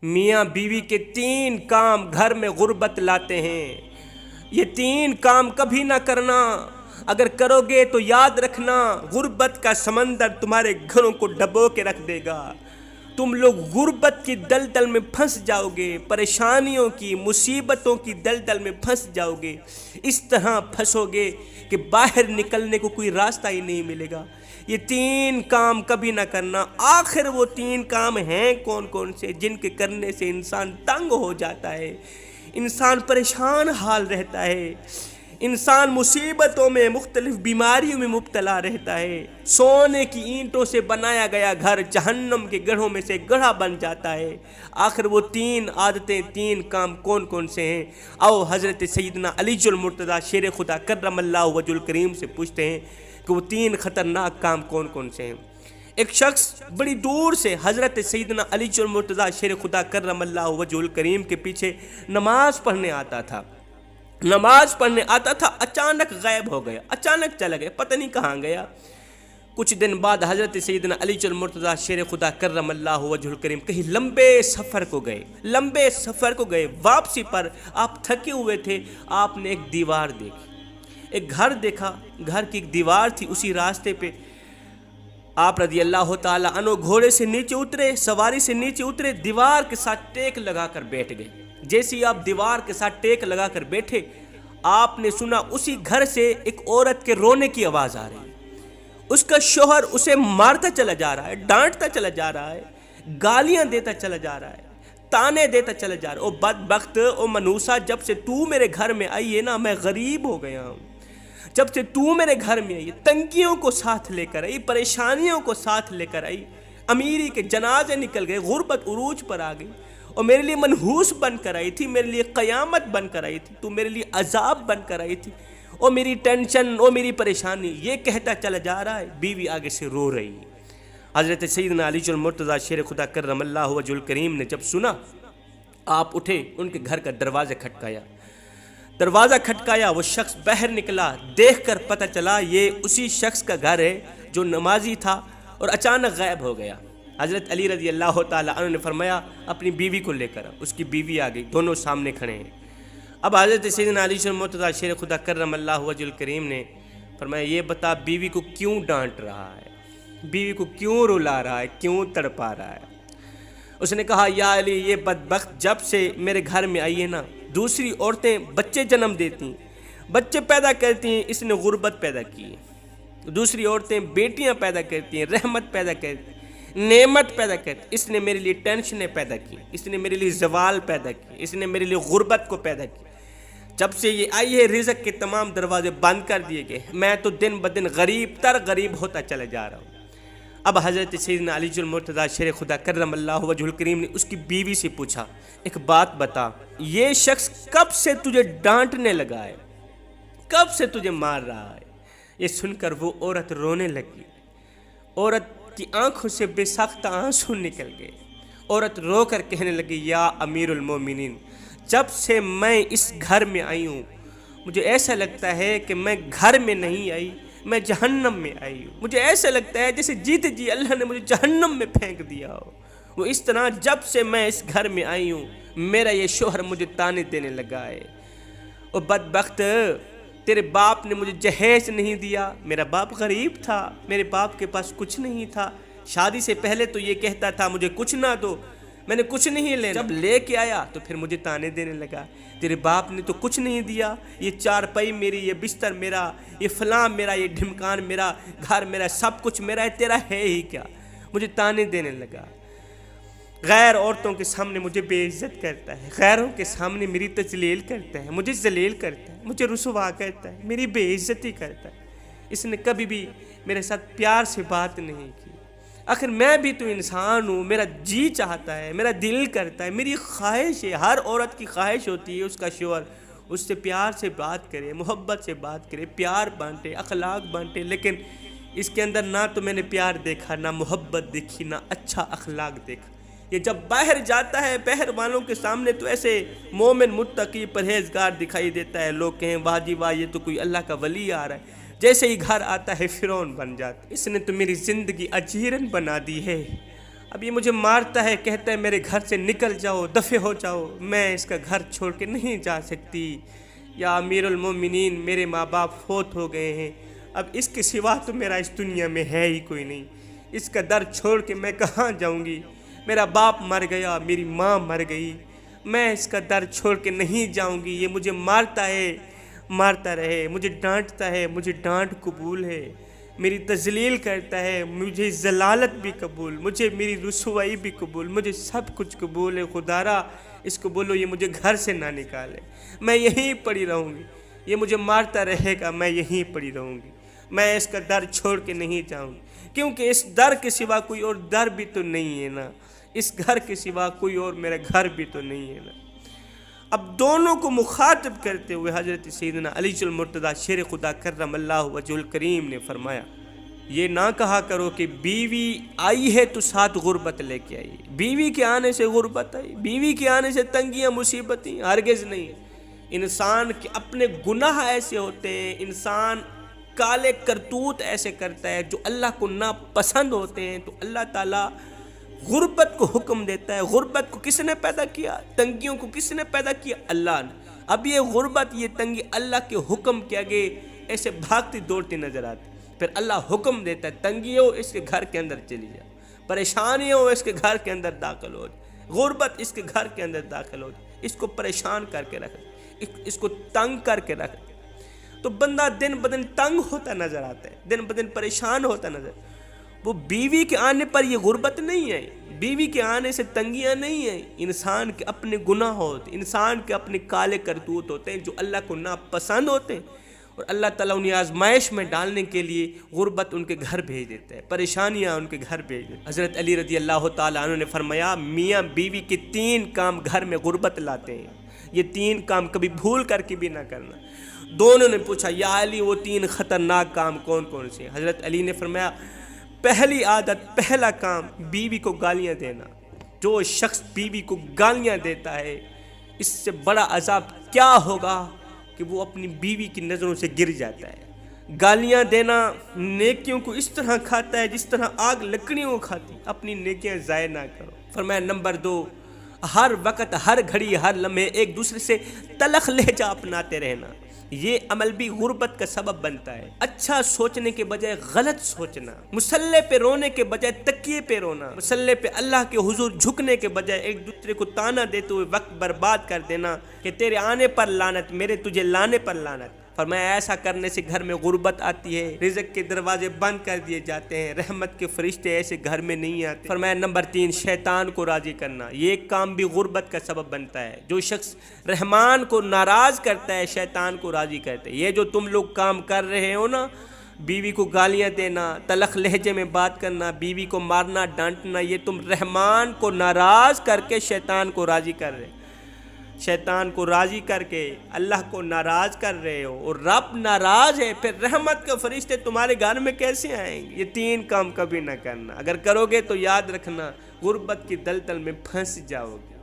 میاں بیوی کے 3 کام گھر میں غربت لاتے ہیں۔ یہ 3 کام کبھی نہ کرنا، اگر کرو گے تو یاد رکھنا غربت کا سمندر تمہارے گھروں کو ڈبو کے رکھ دے گا۔ تم لوگ غربت کی دلدل میں پھنس جاؤ گے، پریشانیوں کی، مصیبتوں کی دلدل میں پھنس جاؤ گے، اس طرح پھنسو گے کہ باہر نکلنے کو کوئی راستہ ہی نہیں ملے گا۔ یہ 3 کام کبھی نہ کرنا۔ آخر وہ 3 کام ہیں کون کون سے جن کے کرنے سے انسان تنگ ہو جاتا ہے، انسان پریشان حال رہتا ہے، انسان مصیبتوں میں، مختلف بیماریوں میں مبتلا رہتا ہے۔ سونے کی اینٹوں سے بنایا گیا گھر جہنم کے گڑھوں میں سے گڑھا بن جاتا ہے۔ آخر وہ 3 عادتیں، 3 کام کون کون سے ہیں؟ آؤ حضرت سیدنا علی المرتضیٰ شیر خدا کرم اللہ وجہ الکریم سے پوچھتے ہیں کہ وہ 3 خطرناک کام کون کون سے ہیں۔ ایک شخص بڑی دور سے حضرت سیدنا علی المرتضیٰ شیر خدا کرم اللہ وجہ الکریم کے پیچھے نماز پڑھنے آتا تھا۔ اچانک غائب ہو گیا، اچانک چلا گیا، پتہ نہیں کہاں گیا۔ کچھ دن بعد حضرت سیدنا علی المرتضیٰ شیر خدا کرم اللہ وجہ الکریم کہیں لمبے سفر کو گئے، واپسی پر آپ تھکے ہوئے تھے، آپ نے ایک دیوار دیکھی، ایک گھر دیکھا، گھر کی ایک دیوار تھی، اسی راستے پہ آپ رضی اللہ تعالیٰ عنہ گھوڑے سے نیچے اترے، سواری سے نیچے اترے، دیوار کے ساتھ ٹیک لگا کر بیٹھ گئے۔ جیسے ہی آپ دیوار کے ساتھ ٹیک لگا کر بیٹھے، آپ نے سنا اسی گھر سے ایک عورت کے رونے کی آواز آ رہی ہے۔ اس کا شوہر اسے مارتا چلا جا رہا ہے، ڈانٹتا چلا جا رہا ہے، گالیاں دیتا چلا جا رہا ہے، تانے دیتا چلا جا رہا ہے۔ او بدبخت، او منوسا، جب سے تو میرے گھر میں آئی ہے نا، میں غریب ہو گیا ہوں۔ جب سے تو میرے گھر میں آئی، تنگیوں کو ساتھ لے کر آئی، پریشانیوں کو ساتھ لے کر آئی، امیری کے جنازے نکل گئے، غربت عروج پر آ گئی، اور میرے لیے منحوس بن کر آئی تھی، میرے لیے قیامت بن کر آئی تھی، تو میرے لیے عذاب بن کر آئی تھی، اور میری ٹینشن، اور میری پریشانی، یہ کہتا چلا جا رہا ہے۔ بیوی آگے سے رو رہی ہے۔ حضرت سیدنا علی المرتضیٰ شیر خدا کرم اللہ وجہ الکریم نے جب سنا، آپ اٹھے، ان کے گھر کا دروازہ کھٹکایا، وہ شخص باہر نکلا، دیکھ کر پتہ چلا یہ اسی شخص کا گھر ہے جو نمازی تھا اور اچانک غائب ہو گیا۔ حضرت علی رضی اللہ تعالیٰ عنہ نے فرمایا اپنی بیوی کو لے کر، اس کی بیوی آ گئی، دونوں سامنے کھڑے ہیں۔ اب حضرت سیدنا علی المرتضیٰ شیر خدا کرم اللہ وجہ الکریم نے فرمایا یہ بتا بیوی کو کیوں ڈانٹ رہا ہے، بیوی کو کیوں رلا رہا ہے، کیوں تڑپا رہا ہے؟ اس نے کہا یا علی، یہ بدبخت جب سے میرے گھر میں آئی ہے نا، دوسری عورتیں بچے جنم دیتی ہیں، بچے پیدا کرتی ہیں، اس نے غربت پیدا کی ہے۔ دوسری عورتیں بیٹیاں پیدا کرتی ہیں، رحمت پیدا کرتی ہیں، نعمت پیدا کرتی ہیں، اس نے میرے لیے ٹینشنیں پیدا کی، اس نے میرے لیے زوال پیدا کی، اس نے میرے لیے غربت کو پیدا کی۔ جب سے یہ آئی ہے رزق کے تمام دروازے بند کر دیے گئے، میں تو دن بدن غریب ہوتا چلا جا رہا ہوں۔ اب حضرت سیدنا علی المرتضیٰ شیر خدا کرم اللہ وجہ الکریم نے اس کی بیوی سے پوچھا ایک بات بتا، یہ شخص کب سے تجھے ڈانٹنے لگا ہے، کب سے تجھے مار رہا ہے؟ یہ سن کر وہ عورت رونے لگی، عورت کی آنکھوں سے بے ساختہ آنسو نکل گئے۔ عورت رو کر کہنے لگی یا امیر المومنین، جب سے میں اس گھر میں آئی ہوں مجھے ایسا لگتا ہے کہ میں گھر میں نہیں آئی، میں جہنم میں آئی ہوں۔ مجھے ایسا لگتا ہے جیسے جیتے جی اللہ نے مجھے جہنم میں پھینک دیا ہو۔ وہ اس طرح جب سے میں اس گھر میں آئی ہوں میرا یہ شوہر مجھے تانے دینے لگا ہے۔ اور بدبخت، تیرے باپ نے مجھے جہیز نہیں دیا، میرا باپ غریب تھا، میرے باپ کے پاس کچھ نہیں تھا، شادی سے پہلے تو یہ کہتا تھا مجھے کچھ نہ دو، میں نے کچھ نہیں لینا، جب لے کے آیا تو پھر مجھے تانے دینے لگا، تیرے باپ نے تو کچھ نہیں دیا، یہ چارپائی میری، یہ بستر میرا، یہ فلاں میرا، یہ ڈھمکان میرا، گھر میرا، سب کچھ میرا ہے، تیرا ہے ہی کیا؟ مجھے تانے دینے لگا، غیر عورتوں کے سامنے مجھے بے عزت کرتا ہے، غیروں کے سامنے میری تذلیل کرتا ہے، مجھے ذلیل کرتا ہے، مجھے رسوا کرتا ہے، میری بے عزتی کرتا ہے۔ اس نے کبھی بھی میرے ساتھ پیار سے بات نہیں کی۔ آخر میں بھی تو انسان ہوں، میرا جی چاہتا ہے، میرا دل کرتا ہے، میری خواہش ہے، ہر عورت کی خواہش ہوتی ہے اس کا شوہر اس سے پیار سے بات کرے، محبت سے بات کرے، پیار بانٹے، اخلاق بانٹے، لیکن اس کے اندر نہ تو میں نے پیار دیکھا، نہ محبت دیکھی، نہ اچھا اخلاق دیکھا۔ یہ جب باہر جاتا ہے باہر والوں کے سامنے تو ایسے مومن، متقی، پرہیزگار دکھائی دیتا ہے، لوگ کہیں واہ جی واہ یہ تو کوئی اللہ کا ولی آ رہا ہے، جیسے ہی گھر آتا ہے فرعون بن جاتا ہے۔ اس نے تو میری زندگی اجیرن بنا دی ہے، اب یہ مجھے مارتا ہے، کہتا ہے میرے گھر سے نکل جاؤ، دفع ہو جاؤ، میں اس کا گھر چھوڑ کے نہیں جا سکتی، یا امیر المومنین میرے ماں باپ فوت ہو گئے ہیں، اب اس کے سوا تو میرا اس دنیا میں ہے ہی کوئی نہیں، اس کا در چھوڑ کے میں کہاں جاؤں گی، میرا باپ مر گیا، میری ماں مر گئی، میں اس کا در چھوڑ کے نہیں جاؤں گی، یہ مجھے مارتا ہے، مارتا رہے، مجھے ڈانٹتا ہے، مجھے ڈانٹ قبول ہے، میری تذلیل کرتا ہے، مجھے ذلالت بھی قبول، مجھے میری رسوائی بھی قبول، مجھے سب کچھ قبول ہے، خدارا اس کو بولو یہ مجھے گھر سے نہ نکالے، میں یہیں پڑی رہوں گی، یہ مجھے مارتا رہے گا، میں یہیں پڑی رہوں گی، میں اس کا در چھوڑ کے نہیں جاؤں گی، کیونکہ اس در کے سوا کوئی اور در بھی تو نہیں ہے نا، اس گھر کے سوا کوئی اور میرا گھر بھی تو نہیں ہے نا۔ اب دونوں کو مخاطب کرتے ہوئے حضرت سیدنا علی المرتضیٰ شیر خدا کرم اللہ وجہ الکریم نے فرمایا، یہ نہ کہا کرو کہ بیوی آئی ہے تو ساتھ غربت لے کے آئی، بیوی کے آنے سے غربت آئی، بیوی کے آنے سے تنگیاں مصیبتیں، ہرگز نہیں۔ انسان کے اپنے گناہ ایسے ہوتے ہیں، انسان کالے کرتوت ایسے کرتا ہے جو اللہ کو ناپسند ہوتے ہیں، تو اللہ تعالیٰ غربت کو حکم دیتا ہے۔ غربت کو کس نے پیدا کیا؟ تنگیوں کو کس نے پیدا کیا؟ اللہ نے۔ اب یہ غربت، یہ تنگی اللہ کے حکم کے آگے ایسے بھاگتی دوڑتی نظر آتی، پھر اللہ حکم دیتا ہے تنگی ہو اس کے گھر کے اندر چلی جا، پریشانی ہو اس کے گھر کے اندر داخل ہو جائے، غربت اس کے گھر کے اندر داخل ہو جائے، اس کو پریشان کر کے رکھ، اس کو تنگ کر کے رکھ، تو بندہ دن بدن تنگ ہوتا نظر آتا ہے، دن بدن پریشان ہوتا نظر۔ وہ بیوی کے آنے پر یہ غربت نہیں ہے، بیوی کے آنے سے تنگیاں نہیں ہیں، انسان کے اپنے گناہ ہوتے ہیں، انسان کے اپنے کالے کرتوت ہوتے ہیں جو اللہ کو ناپسند ہوتے ہیں، اور اللہ تعالیٰ انہیں آزمائش میں ڈالنے کے لیے غربت ان کے گھر بھیج دیتا ہے، پریشانیاں ان کے گھر بھیج دیتا ہے۔ حضرت علی رضی اللہ تعالیٰ عنہ نے فرمایا، میاں بیوی کے 3 کام گھر میں غربت لاتے ہیں، یہ 3 کام کبھی بھول کر کے بھی نہ کرنا۔ دونوں نے پوچھا، یا علی وہ 3 خطرناک کام کون کون سے ہیں؟ حضرت علی نے فرمایا، پہلی عادت، پہلا کام، بیوی کو گالیاں دینا۔ جو شخص بیوی کو گالیاں دیتا ہے، اس سے بڑا عذاب کیا ہوگا کہ وہ اپنی بیوی کی نظروں سے گر جاتا ہے۔ گالیاں دینا نیکیوں کو اس طرح کھاتا ہے جس طرح آگ لکڑیوں کو کھاتی، اپنی نیکیاں ضائع نہ کرو۔ فرمایا نمبر 2، ہر وقت، ہر گھڑی، ہر لمحے ایک دوسرے سے تلخ لہجہ اپناتے رہنا، یہ عمل بھی غربت کا سبب بنتا ہے۔ اچھا سوچنے کے بجائے غلط سوچنا، مصلے پہ رونے کے بجائے تکیے پہ رونا، مصلے پہ اللہ کے حضور جھکنے کے بجائے ایک دوسرے کو تانا دیتے ہوئے وقت برباد کر دینا کہ تیرے آنے پر لعنت، میرے تجھے لانے پر لعنت۔ فرمایا ایسا کرنے سے گھر میں غربت آتی ہے، رزق کے دروازے بند کر دیے جاتے ہیں، رحمت کے فرشتے ایسے گھر میں نہیں آتے۔ فرمایا نمبر 3، شیطان کو راضی کرنا، یہ ایک کام بھی غربت کا سبب بنتا ہے۔ جو شخص رحمان کو ناراض کرتا ہے، شیطان کو راضی کرتا ہے۔ یہ جو تم لوگ کام کر رہے ہو نا، بیوی کو گالیاں دینا، تلخ لہجے میں بات کرنا، بیوی کو مارنا ڈانٹنا، یہ تم رحمان کو ناراض کر کے شیطان کو راضی کر رہے، شیطان کو راضی کر کے اللہ کو ناراض کر رہے ہو، اور رب ناراض ہے، پھر رحمت کے فرشتے تمہارے گھر میں کیسے آئیں گے؟ یہ 3 کام کبھی نہ کرنا، اگر کرو گے تو یاد رکھنا غربت کی دلدل میں پھنس جاؤ گے۔